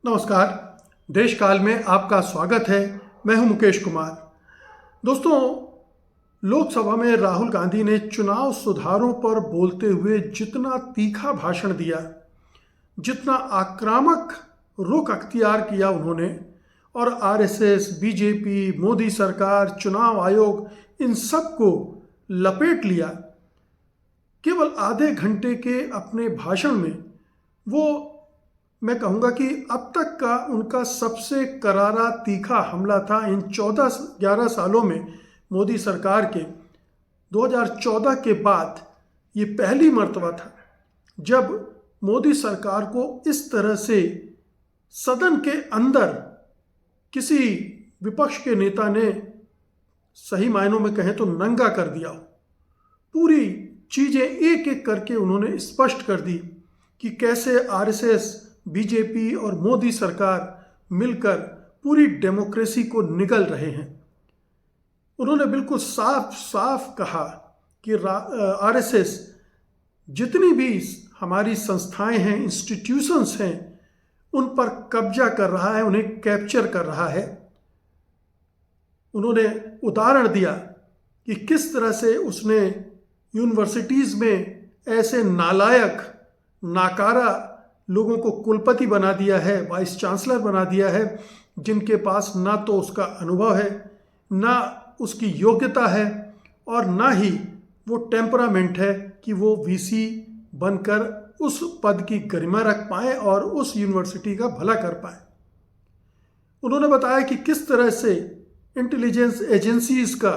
नमस्कार। देश काल में आपका स्वागत है। मैं हूं मुकेश कुमार। दोस्तों, लोकसभा में राहुल गांधी ने चुनाव सुधारों पर बोलते हुए जितना तीखा भाषण दिया, जितना आक्रामक रुख अख्तियार किया उन्होंने, और आरएसएस, बीजेपी, मोदी सरकार, चुनाव आयोग, इन सब को लपेट लिया। केवल आधे घंटे के अपने भाषण में वो, मैं कहूँगा कि अब तक का उनका सबसे करारा तीखा हमला था। इन 14-11 सालों में मोदी सरकार के 2014 के बाद ये पहली मर्तबा था जब मोदी सरकार को इस तरह से सदन के अंदर किसी विपक्ष के नेता ने, सही मायनों में कहें तो, नंगा कर दिया। पूरी चीज़ें एक एक करके उन्होंने स्पष्ट कर दी कि कैसे आरएसएस, बीजेपी और मोदी सरकार मिलकर पूरी डेमोक्रेसी को निगल रहे हैं। उन्होंने बिल्कुल साफ साफ कहा कि आरएसएस जितनी भी हमारी संस्थाएं हैं, इंस्टीट्यूशंस हैं, उन पर कब्जा कर रहा है, उन्हें कैप्चर कर रहा है। उन्होंने उदाहरण दिया कि किस तरह से उसने यूनिवर्सिटीज़ में ऐसे नालायक, नाकारा लोगों को कुलपति बना दिया है, वाइस चांसलर बना दिया है, जिनके पास ना तो उसका अनुभव है, ना उसकी योग्यता है, और ना ही वो टेम्परामेंट है कि वो वीसी बनकर उस पद की गरिमा रख पाए और उस यूनिवर्सिटी का भला कर पाए। उन्होंने बताया कि किस तरह से इंटेलिजेंस एजेंसीज का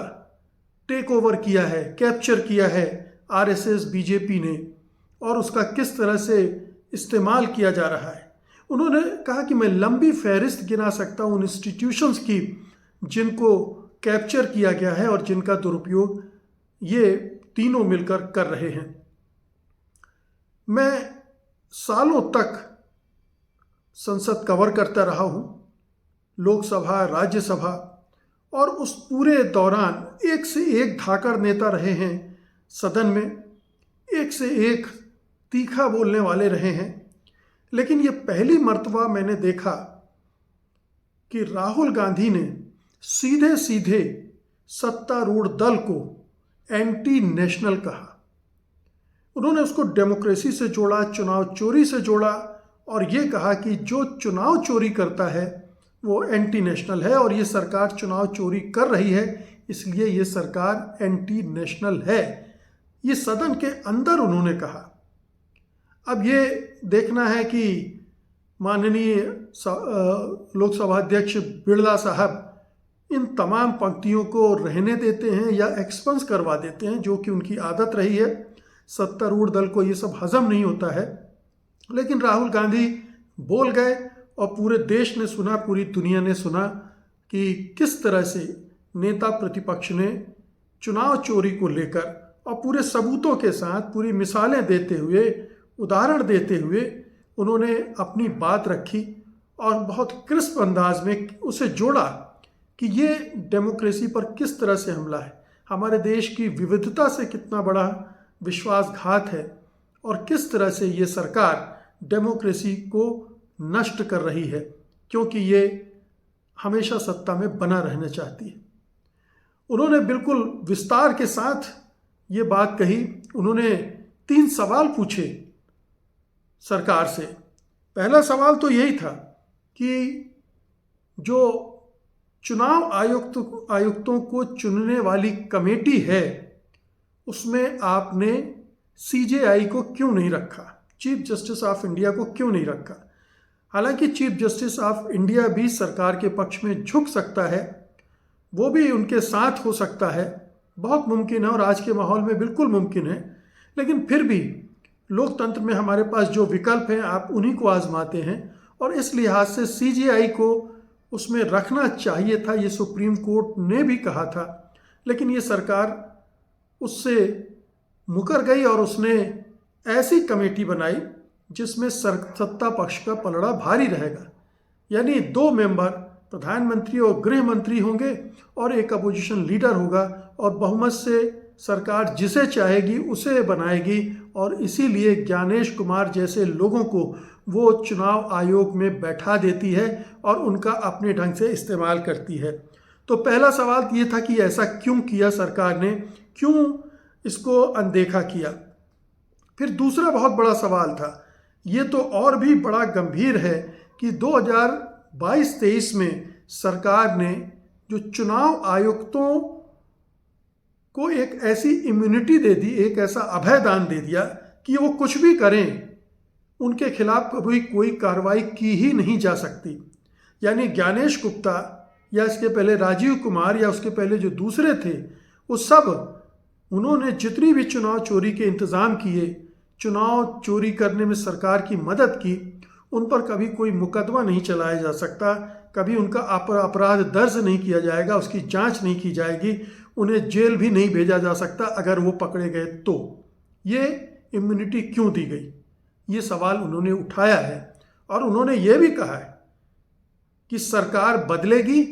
टेक ओवर किया है, कैप्चर किया है आरएसएस, बीजेपी ने, और उसका किस तरह से इस्तेमाल किया जा रहा है। उन्होंने कहा कि मैं लंबी फहरिस्त गिना सकता हूँ उन इंस्टीट्यूशंस की जिनको कैप्चर किया गया है और जिनका दुरुपयोग ये तीनों मिलकर कर रहे हैं। मैं सालों तक संसद कवर करता रहा हूँ, लोकसभा, राज्यसभा, और उस पूरे दौरान एक से एक धाकड़ नेता रहे हैं सदन में, एक से एक तीखा बोलने वाले रहे हैं। लेकिन ये पहली मर्तबा मैंने देखा कि राहुल गांधी ने सीधे सीधे सत्तारूढ़ दल को एंटी नेशनल कहा। उन्होंने उसको डेमोक्रेसी से जोड़ा, चुनाव चोरी से जोड़ा, और ये कहा कि जो चुनाव चोरी करता है वो एंटी नेशनल है, और ये सरकार चुनाव चोरी कर रही है, इसलिए ये सरकार एंटी नेशनल है। ये सदन के अंदर उन्होंने कहा। अब ये देखना है कि माननीय लोकसभा अध्यक्ष बिरला साहब इन तमाम पंक्तियों को रहने देते हैं या एक्सपंस करवा देते हैं, जो कि उनकी आदत रही है। सत्तारूढ़ दल को ये सब हजम नहीं होता है। लेकिन राहुल गांधी बोल गए और पूरे देश ने सुना, पूरी दुनिया ने सुना कि किस तरह से नेता प्रतिपक्ष ने चुनाव चोरी को लेकर और पूरे सबूतों के साथ, पूरी मिसालें देते हुए, उदाहरण देते हुए उन्होंने अपनी बात रखी और बहुत क्रिस्प अंदाज में उसे जोड़ा कि ये डेमोक्रेसी पर किस तरह से हमला है, हमारे देश की विविधता से कितना बड़ा विश्वासघात है, और किस तरह से ये सरकार डेमोक्रेसी को नष्ट कर रही है, क्योंकि ये हमेशा सत्ता में बना रहना चाहती है। उन्होंने बिल्कुल विस्तार के साथ ये बात कही। उन्होंने 3 सवाल पूछे सरकार से। पहला सवाल तो यही था कि जो चुनाव आयुक्तों को चुनने वाली कमेटी है, उसमें आपने सीजेआई को क्यों नहीं रखा, चीफ जस्टिस ऑफ इंडिया को क्यों नहीं रखा। हालांकि चीफ जस्टिस ऑफ इंडिया भी सरकार के पक्ष में झुक सकता है, वो भी उनके साथ हो सकता है, बहुत मुमकिन है, और आज के माहौल में बिल्कुल मुमकिन है। लेकिन फिर भी लोकतंत्र में हमारे पास जो विकल्प हैं, आप उन्हीं को आजमाते हैं, और इस लिहाज से सीजेआई को उसमें रखना चाहिए था, ये सुप्रीम कोर्ट ने भी कहा था। लेकिन ये सरकार उससे मुकर गई और उसने ऐसी कमेटी बनाई जिसमें सत्ता पक्ष का पलड़ा भारी रहेगा। यानी 2 मेंबर, प्रधानमंत्री और गृह मंत्री होंगे, और एक अपोजिशन लीडर होगा, और बहुमत से सरकार जिसे चाहेगी उसे बनाएगी, और इसीलिए ज्ञानेश कुमार जैसे लोगों को वो चुनाव आयोग में बैठा देती है और उनका अपने ढंग से इस्तेमाल करती है। तो पहला सवाल ये था कि ऐसा क्यों किया सरकार ने, क्यों इसको अनदेखा किया। फिर दूसरा बहुत बड़ा सवाल था, ये तो और भी बड़ा गंभीर है कि 2022-23 में सरकार ने जो चुनाव आयुक्तों को एक ऐसी इम्यूनिटी दे दी, एक ऐसा अभयदान दे दिया कि वो कुछ भी करें, उनके खिलाफ कभी कोई कार्रवाई की ही नहीं जा सकती। यानी ज्ञानेश गुप्ता या इसके पहले राजीव कुमार या उसके पहले जो दूसरे थे, वो सब उन्होंने जितनी भी चुनाव चोरी के इंतज़ाम किए, चुनाव चोरी करने में सरकार की मदद की, उन पर कभी कोई मुकदमा नहीं चलाया जा सकता, कभी उनका अपराध दर्ज नहीं किया जाएगा, उसकी जांच नहीं की जाएगी, उन्हें जेल भी नहीं भेजा जा सकता अगर वो पकड़े गए तो। ये इम्यूनिटी क्यों दी गई, ये सवाल उन्होंने उठाया है। और उन्होंने ये भी कहा है कि सरकार बदलेगी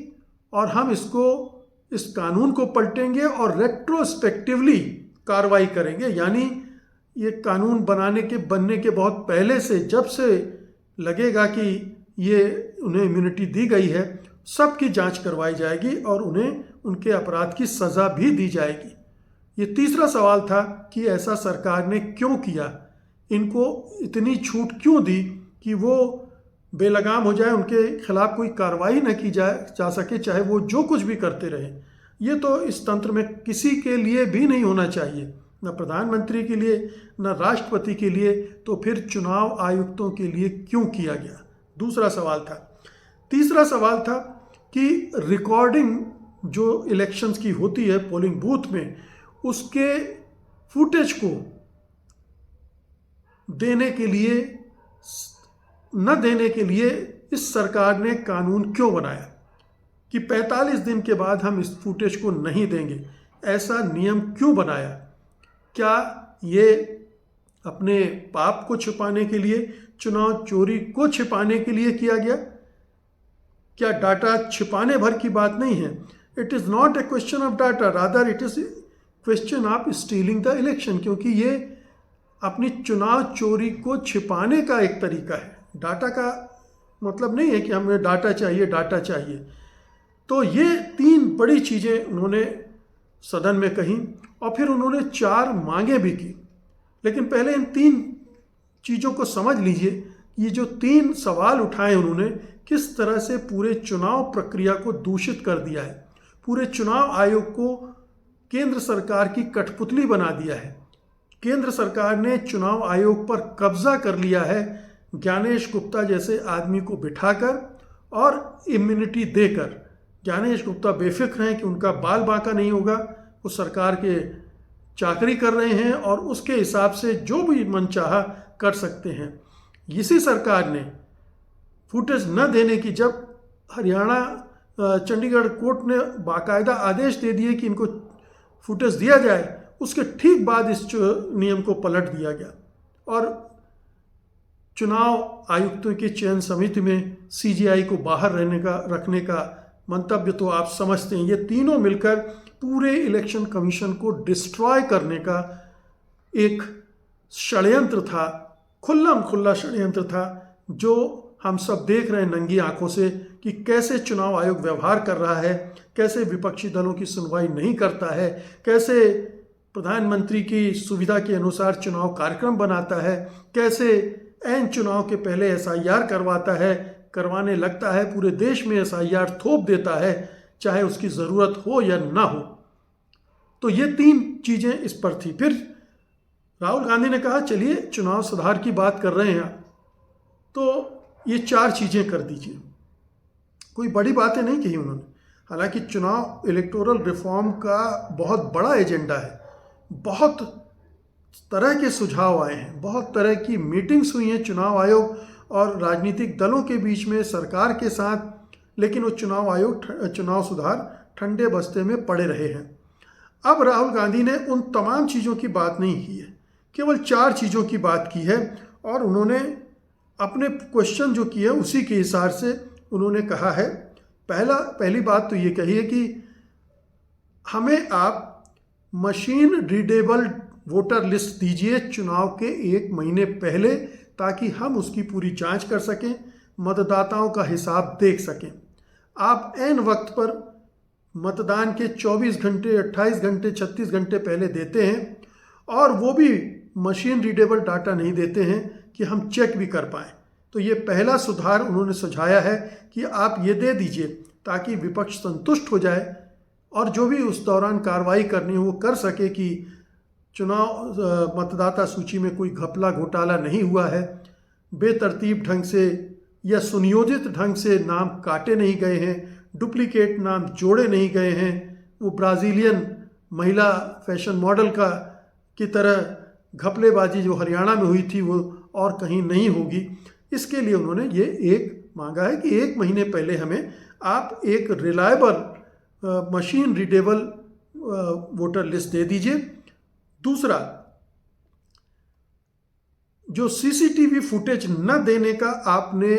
और हम इस कानून को पलटेंगे और रेट्रोस्पेक्टिवली कार्रवाई करेंगे। यानी ये कानून बनने के बहुत पहले से, जब से लगेगा कि ये उन्हें इम्यूनिटी दी गई है, सबकी जांच करवाई जाएगी और उन्हें उनके अपराध की सज़ा भी दी जाएगी। ये तीसरा सवाल था कि ऐसा सरकार ने क्यों किया, इनको इतनी छूट क्यों दी कि वो बेलगाम हो जाए, उनके खिलाफ कोई कार्रवाई न की जा सके, चाहे वो जो कुछ भी करते रहे। ये तो इस तंत्र में किसी के लिए भी नहीं होना चाहिए, न प्रधानमंत्री के लिए न राष्ट्रपति के लिए। तो फिर चुनाव आयुक्तों के लिए क्यों किया गया, दूसरा सवाल था। तीसरा सवाल था कि रिकॉर्डिंग जो इलेक्शंस की होती है पोलिंग बूथ में, उसके फुटेज को देने के लिए न देने के लिए इस सरकार ने कानून क्यों बनाया कि 45 दिन के बाद हम इस फुटेज को नहीं देंगे। ऐसा नियम क्यों बनाया? क्या ये अपने पाप को छिपाने के लिए, चुनाव चोरी को छिपाने के लिए किया गया? क्या डाटा छिपाने भर की बात नहीं है? It is not a question of data, rather it is question of stealing the election, क्योंकि ये अपनी चुनाव चोरी को छिपाने का एक तरीका है। डाटा का मतलब नहीं है कि हमें डाटा चाहिए। तो ये 3 बड़ी चीज़ें उन्होंने सदन में कही और फिर उन्होंने 4 मांगे भी की। लेकिन पहले इन 3 चीज़ों को समझ लीजिए। ये जो 3 सवाल उठाए उन्होंने, किस तरह से पूरे चुनाव प्रक्रिया को दूषित कर दिया है, पूरे चुनाव आयोग को केंद्र सरकार की कठपुतली बना दिया है। केंद्र सरकार ने चुनाव आयोग पर कब्जा कर लिया है ज्ञानेश गुप्ता जैसे आदमी को बिठाकर और इम्यूनिटी देकर। ज्ञानेश गुप्ता बेफिक्र हैं कि उनका बाल बांका नहीं होगा, वो सरकार के चाकरी कर रहे हैं और उसके हिसाब से जो भी मनचाहा कर सकते हैं। इसी सरकार ने फुटेज न देने की, जब हरियाणा चंडीगढ़ कोर्ट ने बाकायदा आदेश दे दिए कि इनको फुटेज दिया जाए, उसके ठीक बाद इस नियम को पलट दिया गया और चुनाव आयुक्तों की चयन समिति में सीजीआई को बाहर रखने का मंतव्य तो आप समझते हैं। ये तीनों मिलकर पूरे इलेक्शन कमीशन को डिस्ट्रॉय करने का एक षड्यंत्र था, खुल्ला षड्यंत्र था, जो हम सब देख रहे हैं नंगी आंखों से कि कैसे चुनाव आयोग व्यवहार कर रहा है, कैसे विपक्षी दलों की सुनवाई नहीं करता है, कैसे प्रधानमंत्री की सुविधा के अनुसार चुनाव कार्यक्रम बनाता है, कैसे ऐन चुनाव के पहले एसआईआर करवाने लगता है, पूरे देश में एसआईआर थोप देता है, चाहे उसकी ज़रूरत हो या ना हो। तो ये 3 चीज़ें इस पर थी। फिर राहुल गांधी ने कहा चलिए चुनाव सुधार की बात कर रहे हैं तो ये 4 चीज़ें कर दीजिए। कोई बड़ी बातें नहीं कही उन्होंने। हालांकि चुनाव इलेक्टोरल रिफॉर्म का बहुत बड़ा एजेंडा है, बहुत तरह के सुझाव आए हैं, बहुत तरह की मीटिंग्स हुई हैं चुनाव आयोग और राजनीतिक दलों के बीच में, सरकार के साथ, लेकिन वो चुनाव सुधार ठंडे बस्ते में पड़े रहे हैं। अब राहुल गांधी ने उन तमाम चीज़ों की बात नहीं की है, केवल 4 चीज़ों की बात की है और उन्होंने अपने क्वेश्चन जो किए उसी के हिसाब से उन्होंने कहा है। पहली बात तो ये कही है कि हमें आप मशीन रीडेबल वोटर लिस्ट दीजिए चुनाव के 1 महीने पहले, ताकि हम उसकी पूरी जांच कर सकें, मतदाताओं का हिसाब देख सकें। आप ऐन वक्त पर मतदान के 24 घंटे, 28 घंटे, 36 घंटे पहले देते हैं, और वो भी मशीन रीडेबल डाटा नहीं देते हैं कि हम चेक भी कर पाएँ। तो ये पहला सुधार उन्होंने सुझाया है कि आप ये दे दीजिए ताकि विपक्ष संतुष्ट हो जाए और जो भी उस दौरान कार्रवाई करनी हो वो कर सके कि चुनाव मतदाता सूची में कोई घपला घोटाला नहीं हुआ है, बेतरतीब ढंग से या सुनियोजित ढंग से नाम काटे नहीं गए हैं, डुप्लीकेट नाम जोड़े नहीं गए हैं, वो ब्राज़ीलियन महिला फैशन मॉडल की तरह घपलेबाजी जो हरियाणा में हुई थी वो और कहीं नहीं होगी। इसके लिए उन्होंने ये एक मांगा है कि 1 महीने पहले हमें आप एक reliable machine readable voter list दे दीजिए। दूसरा, जो सीसीटीवी फुटेज न देने का आपने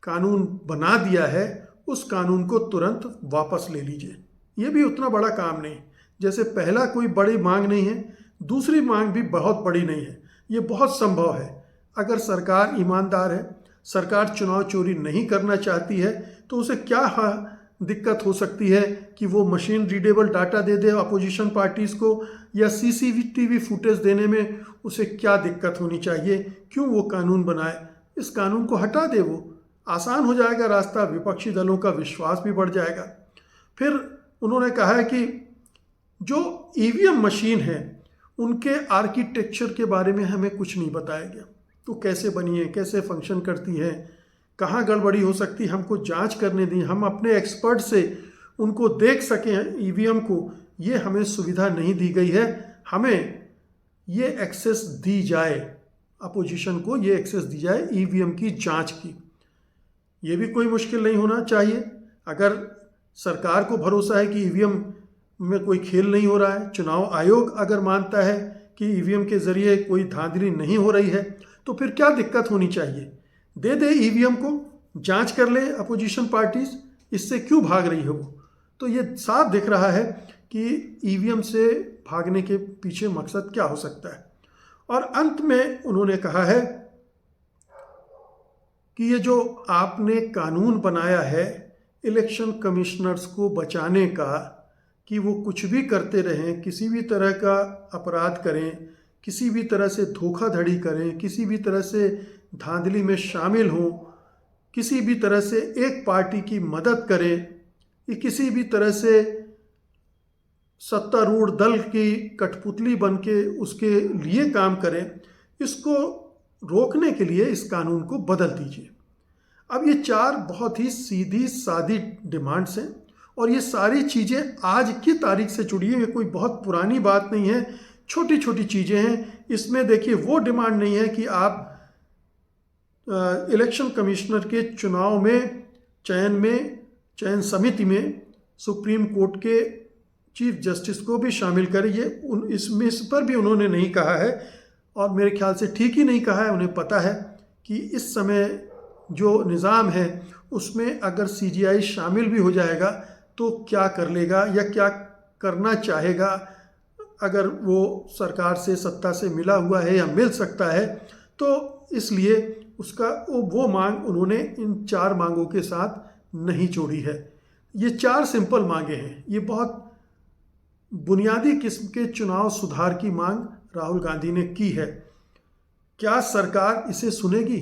कानून बना दिया है, उस कानून को तुरंत वापस ले लीजिए। ये भी उतना बड़ा काम नहीं, जैसे पहला कोई बड़ी मांग नहीं है, दूसरी मांग भी बहुत बड़ी नहीं है। ये बहुत संभव है। अगर सरकार ईमानदार है, सरकार चुनाव चोरी नहीं करना चाहती है, तो उसे क्या दिक्कत हो सकती है कि वो मशीन रीडेबल डाटा दे दे अपोजिशन पार्टीज़ को, या सीसीटीवी फुटेज देने में उसे क्या दिक्कत होनी चाहिए? क्यों वो कानून बनाए? इस कानून को हटा दे, वो आसान हो जाएगा रास्ता, विपक्षी दलों का विश्वास भी बढ़ जाएगा। फिर उन्होंने कहा है कि जो ईवीएम मशीन है उनके आर्किटेक्चर के बारे में हमें कुछ नहीं बताया गया। तो कैसे बनी है, कैसे फंक्शन करती है, कहाँ गड़बड़ी हो सकती, हमको जांच करने दी, हम अपने एक्सपर्ट से उनको देख सकें ईवीएम को, ये हमें सुविधा नहीं दी गई है। हमें ये एक्सेस दी जाए, अपोजिशन को ये एक्सेस दी जाए ईवीएम की जांच की। ये भी कोई मुश्किल नहीं होना चाहिए। अगर सरकार को भरोसा है कि ईवीएम में कोई खेल नहीं हो रहा है, चुनाव आयोग अगर मानता है कि ईवीएम के ज़रिए कोई धांधली नहीं हो रही है, तो फिर क्या दिक्कत होनी चाहिए? दे दे ईवीएम को, जांच कर ले अपोजिशन पार्टीज, इससे क्यों भाग रही है वो? तो ये साफ दिख रहा है कि ईवीएम से भागने के पीछे मकसद क्या हो सकता है। और अंत में उन्होंने कहा है कि ये जो आपने कानून बनाया है इलेक्शन कमिश्नर्स को बचाने का, कि वो कुछ भी करते रहें, किसी भी तरह का अपराध करें, किसी भी तरह से धोखाधड़ी करें, किसी भी तरह से धांधली में शामिल हों, किसी भी तरह से एक पार्टी की मदद करें, या किसी भी तरह से सत्तारूढ़ दल की कठपुतली बन के उसके लिए काम करें, इसको रोकने के लिए इस कानून को बदल दीजिए। अब ये 4 बहुत ही सीधी सादी डिमांड्स हैं और ये सारी चीज़ें आज की तारीख से जुड़ी है, ये कोई बहुत पुरानी बात नहीं है, छोटी छोटी चीज़ें हैं। इसमें देखिए वो डिमांड नहीं है कि आप इलेक्शन कमिश्नर के चुनाव में चयन समिति में सुप्रीम कोर्ट के चीफ जस्टिस को भी शामिल करिए। इसमें इस पर भी उन्होंने नहीं कहा है और मेरे ख्याल से ठीक ही नहीं कहा है। उन्हें पता है कि इस समय जो निज़ाम है उसमें अगर सीजीआई शामिल भी हो जाएगा तो क्या कर लेगा या क्या करना चाहेगा, अगर वो सरकार से सत्ता से मिला हुआ है या मिल सकता है। तो इसलिए उसका वो मांग उन्होंने इन 4 मांगों के साथ नहीं जोड़ी है। ये 4 सिंपल मांगे हैं। ये बहुत बुनियादी किस्म के चुनाव सुधार की मांग राहुल गांधी ने की है। क्या सरकार इसे सुनेगी?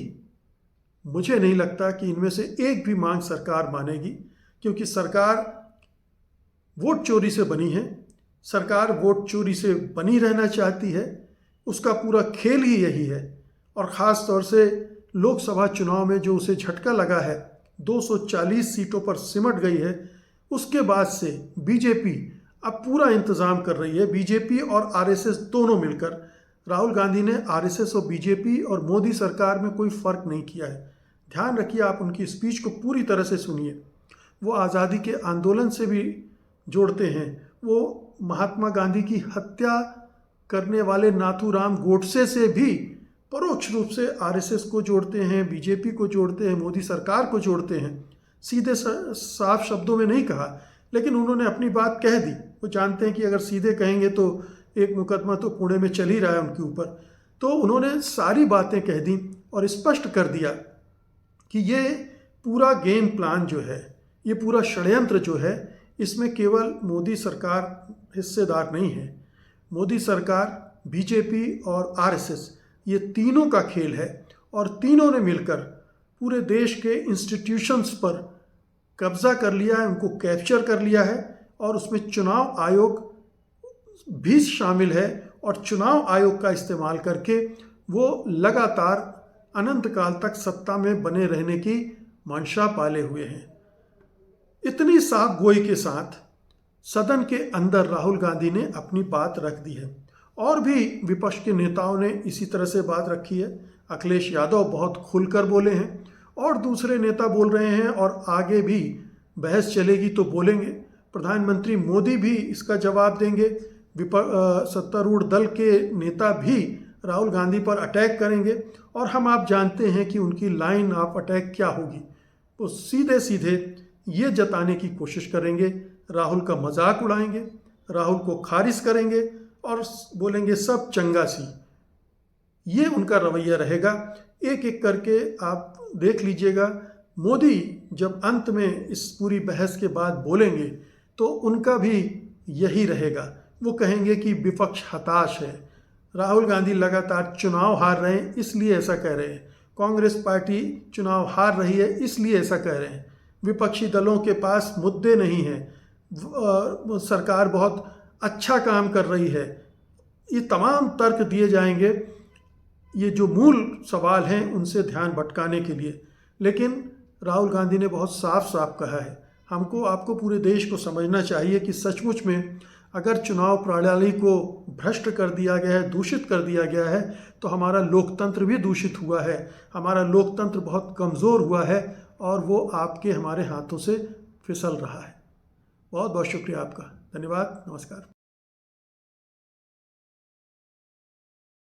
मुझे नहीं लगता कि इनमें से एक भी मांग सरकार मानेगी, क्योंकि सरकार वोट चोरी से बनी है। सरकार वोट चोरी से बनी रहना चाहती है, उसका पूरा खेल ही यही है। और ख़ास तौर से लोकसभा चुनाव में जो उसे झटका लगा है, 240 सीटों पर सिमट गई है, उसके बाद से बीजेपी अब पूरा इंतज़ाम कर रही है। बीजेपी और आरएसएस दोनों मिलकर, राहुल गांधी ने आरएसएस और बीजेपी और मोदी सरकार में कोई फ़र्क नहीं किया है। ध्यान रखिए, आप उनकी स्पीच को पूरी तरह से सुनिए। वो आज़ादी के आंदोलन से भी जोड़ते हैं, वो महात्मा गांधी की हत्या करने वाले नाथूराम गोडसे से भी परोक्ष रूप से आरएसएस को जोड़ते हैं, बीजेपी को जोड़ते हैं, मोदी सरकार को जोड़ते हैं। सीधे साफ शब्दों में नहीं कहा, लेकिन उन्होंने अपनी बात कह दी। वो जानते हैं कि अगर सीधे कहेंगे तो एक मुकदमा तो पुणे में चल ही रहा है उनके ऊपर। तो उन्होंने सारी बातें कह दी और स्पष्ट कर दिया कि ये पूरा गेम प्लान जो है, ये पूरा षड्यंत्र जो है, इसमें केवल मोदी सरकार हिस्सेदार नहीं है। मोदी सरकार, बीजेपी और आरएसएस, ये तीनों का खेल है और तीनों ने मिलकर पूरे देश के इंस्टीट्यूशंस पर कब्जा कर लिया है, उनको कैप्चर कर लिया है और उसमें चुनाव आयोग भी शामिल है और चुनाव आयोग का इस्तेमाल करके वो लगातार अनंत काल तक सत्ता में बने रहने की मंशा पाले हुए हैं। इतनी साफ गोई के साथ सदन के अंदर राहुल गांधी ने अपनी बात रख दी है और भी विपक्ष के नेताओं ने इसी तरह से बात रखी है। अखिलेश यादव बहुत खुलकर बोले हैं और दूसरे नेता बोल रहे हैं और आगे भी बहस चलेगी तो बोलेंगे। प्रधानमंत्री मोदी भी इसका जवाब देंगे। सत्तारूढ़ दल के नेता भी राहुल गांधी पर अटैक करेंगे और आप जानते हैं कि उनकी लाइन ऑफ अटैक क्या होगी। वो सीधे सीधे ये जताने की कोशिश करेंगे, राहुल का मजाक उड़ाएंगे, राहुल को खारिज करेंगे और बोलेंगे सब चंगा सी। ये उनका रवैया रहेगा। एक एक करके आप देख लीजिएगा। मोदी जब अंत में इस पूरी बहस के बाद बोलेंगे तो उनका भी यही रहेगा। वो कहेंगे कि विपक्ष हताश है, राहुल गांधी लगातार चुनाव हार रहे हैं इसलिए ऐसा कह रहे हैं, कांग्रेस पार्टी चुनाव हार रही है इसलिए ऐसा कह रहे हैं, विपक्षी दलों के पास मुद्दे नहीं हैं, सरकार बहुत अच्छा काम कर रही है। ये तमाम तर्क दिए जाएंगे, ये जो मूल सवाल हैं उनसे ध्यान भटकाने के लिए। लेकिन राहुल गांधी ने बहुत साफ साफ कहा है, हमको आपको पूरे देश को समझना चाहिए कि सचमुच में अगर चुनाव प्रणाली को भ्रष्ट कर दिया गया है, दूषित कर दिया गया है, तो हमारा लोकतंत्र भी दूषित हुआ है, हमारा लोकतंत्र बहुत कमज़ोर हुआ है और वो आपके हमारे हाथों से फिसल रहा है। बहुत बहुत शुक्रिया आपका। धन्यवाद। नमस्कार।